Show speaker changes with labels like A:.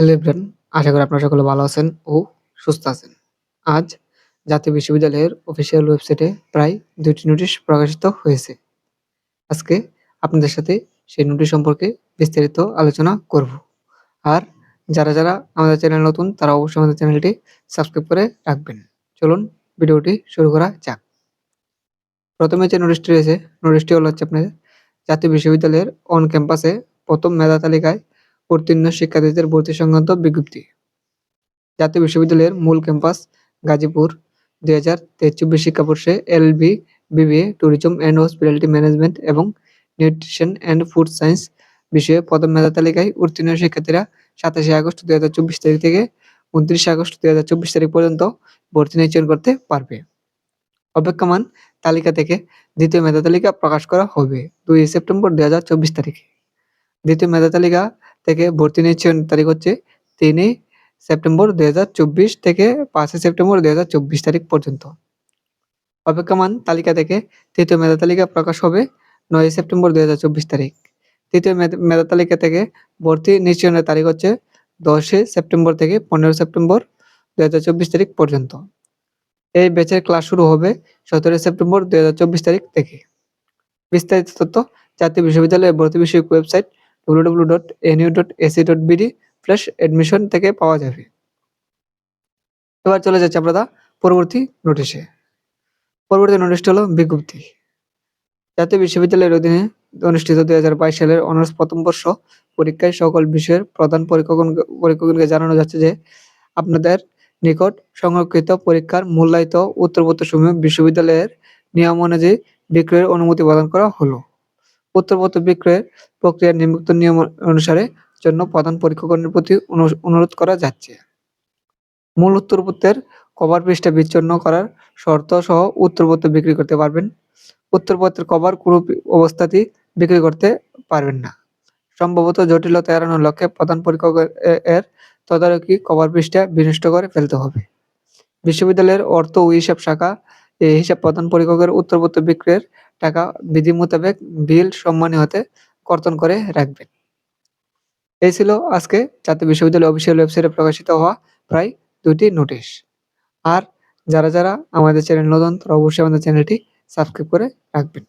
A: Hello everyone, আশা করি আপনারা সকলে ভালো আছেন ও সুস্থ আছেন। আজ জাতীয় বিশ্ববিদ্যালয়ের অফিসিয়াল ওয়েবসাইটে প্রায় ২টি নোটিশ প্রকাশিত হয়েছে। আজকে আপনাদের সাথে সেই নোটিশ সম্পর্কে বিস্তারিত আলোচনা করব। আর যারা আমাদের চ্যানেল নতুন তারা অবশ্যই আমাদের চ্যানেলটি সাবস্ক্রাইব করে রাখবেন। চলুন ভিডিওটি শুরু করা যাক। প্রথমে যে নোটিশটি রয়েছে, নোটিশটি হলো আপনাদের জাতীয় বিশ্ববিদ্যালয়ের অন ক্যাম্পাসে প্রথম মেধা তালিকায় উত্তীর্ণ শিক্ষার্থীদের ভর্তি সংক্রান্ত বিজ্ঞপ্তি। জাতীয় বিশ্ববিদ্যালয়ের মূল ক্যাম্পাস গাজীপুর ২০২৩-২৪ শিক্ষাবর্ষে LLB, BBA, tourism and hospitality management এবং নিউট্রিশন অ্যান্ড ফুড সায়েন্স বিষয়ে প্রথম মেধা তালিকায় উত্তীর্ণ শিক্ষার্থীরা ২৭ আগস্ট ২০২৪ তারিখ থেকে ২৯ আগস্ট ২০২৪ তারিখ পর্যন্ত ভর্তি নিশ্চয়ন করতে পারবে। অপেক্ষমান তালিকা থেকে দ্বিতীয় মেধা তালিকা প্রকাশ করা হবে ২ সেপ্টেম্বর ২০২৪ তারিখে। দ্বিতীয় মেধা তালিকা থেকে ভর্তি নিশ্চয়ন তারিখ হচ্ছে ৩ সেপ্টেম্বর ২০২৪ থেকে ৫ সেপ্টেম্বর ২০২৪ তারিখ পর্যন্ত। অপেক্ষমান তালিকা থেকে তৃতীয় মেধা তালিকা প্রকাশ হবে ৯ সেপ্টেম্বর ২০২৪ তারিখ। তৃতীয় মেধা তালিকা থেকে ভর্তি নিশ্চয়নের তারিখ হচ্ছে ১০ সেপ্টেম্বর থেকে ১৫ সেপ্টেম্বর ২০২৪ তারিখ পর্যন্ত। এই ব্যাচের ক্লাস শুরু হবে ১৭ সেপ্টেম্বর ২০২৪ তারিখ থেকে। বিস্তারিত তথ্য জাতীয় বিশ্ববিদ্যালয়ের ভর্তি বিষয়ক ওয়েবসাইট www.nu.ac.bd/admission থেকে পাওয়া যাবে। এবার চলে যাচ্ছে আমরা পরবর্তী নোটিশে। পরবর্তী নোটিশটি হলো বিজ্ঞপ্তি। জাতীয় বিশ্ববিদ্যালয়ের অধীনে অনুষ্ঠিত ২০২২ সালের অনার্স প্রথম বর্ষ পরীক্ষায় সকল বিষয়ের প্রধান পরীক্ষকগণকে জানানো যাচ্ছে যে আপনাদের নিকট সংরক্ষিত পরীক্ষার মূল্যায়িত উত্তরপত্রসমূহ বিশ্ববিদ্যালয়ের নিয়ম অনুযায়ী বিক্রয়ের অনুমতি প্রদান করা হলো। উত্তরপত্র বিক্রয়ের প্রক্রিয়ার নিম্নোক্ত নিয়ম অনুসারে জন্য প্রধান পরীক্ষকগণের প্রতি অনুরোধ করা যাচ্ছে। মূল উত্তরপত্রের কভার পৃষ্ঠা বিচ্ছিন্ন করার শর্ত সহ উত্তরপত্র বিক্রি করতে পারবেন। উত্তরপত্রের কভার কোনো অবস্থাতেই বিক্রি করতে পারবেন না। সম্ভবত জটিলতা এড়ানোর লক্ষ্যে প্রধান পরীক্ষক এর তদারকি কভার পৃষ্ঠা বিনষ্ট করে ফেলতে হবে। বিশ্ববিদ্যালয়ের অর্থ ও হিসাব শাখা এই হিসাব প্রধান পরীক্ষকের উত্তরপত্র বিক্রয়ের টাকা বিধি মোতাবেক বিল সম্মানী হতে কর্তন করে রাখবেন। এই ছিল আজকে জাতীয় বিশ্ববিদ্যালয় অফিসিয়াল ওয়েবসাইটে প্রকাশিত হওয়া প্রায় ২টি নোটিশ। আর যারা আমাদের চ্যানেল নতুন তারা অবশ্যই আমাদের চ্যানেলটি সাবস্ক্রাইব করে রাখবেন।